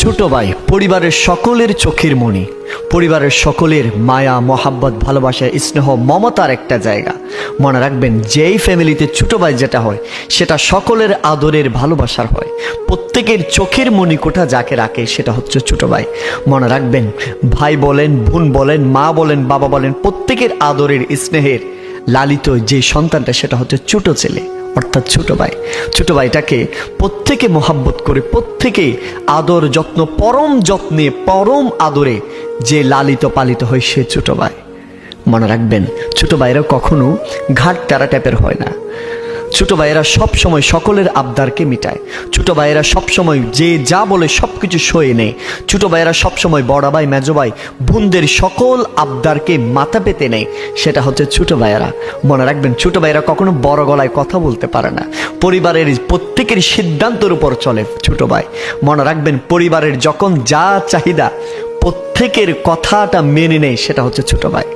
ছোট ভাই পরিবারের সকলের চোখের মণি, পরিবারের সকলের মায়া মহাব্বত ভালোবাসা স্নেহ মমতার একটা জায়গা। মনে রাখবেন, যেই ফ্যামিলিতে ছোট ভাই যেটা হয় সেটা সকলের আদরের ভালোবাসার হয়। প্রত্যেকের চোখের মণিকোঠা যাকে রাখে সেটা হচ্ছে ছোট ভাই। মনে রাখবেন, ভাই বলেন, বোন বলেন, মা বলেন, বাবা বলেন, প্রত্যেকের আদরের স্নেহের লালিত যে সন্তানটা সেটা হচ্ছে ছোট ছেলে, অর্থাৎ ছোট ভাই। ছোট ভাইটাকে প্রত্যেকে মোহাব্বত করে, প্রত্যেকে আদর যত্ন পরম যত্নে পরম আদরে যে লালিত পালিত হয় সে ছোট ভাই। মনে রাখবেন, ছোট ভাইরা কখনো ঘাট টারা টাইপের হয় না। ছোট ভাইয়েরা সবসময় সকলের আবদারকে মিটায়। ছোট ভাইয়েরা সবসময় যে যা বলে সবকিছু সয়ে নেয়। ছোট ভাইয়েরা সবসময় বড় ভাই মেজো ভাই বোনদের সকল আবদারকে মাথা পেতে নেয়, সেটা হচ্ছে ছোট ভাইয়েরা। মনে রাখবেন, ছোট ভাইয়েরা কখনো বড় গলায় কথা বলতে পারে না। পরিবারের প্রত্যেকের সিদ্ধান্তের উপর চলে ছোট ভাই। মনে রাখবেন, পরিবারের যখন যা চাহিদা প্রত্যেকের কথাটা মেনে নেয় সেটা হচ্ছে ছোট ভাই।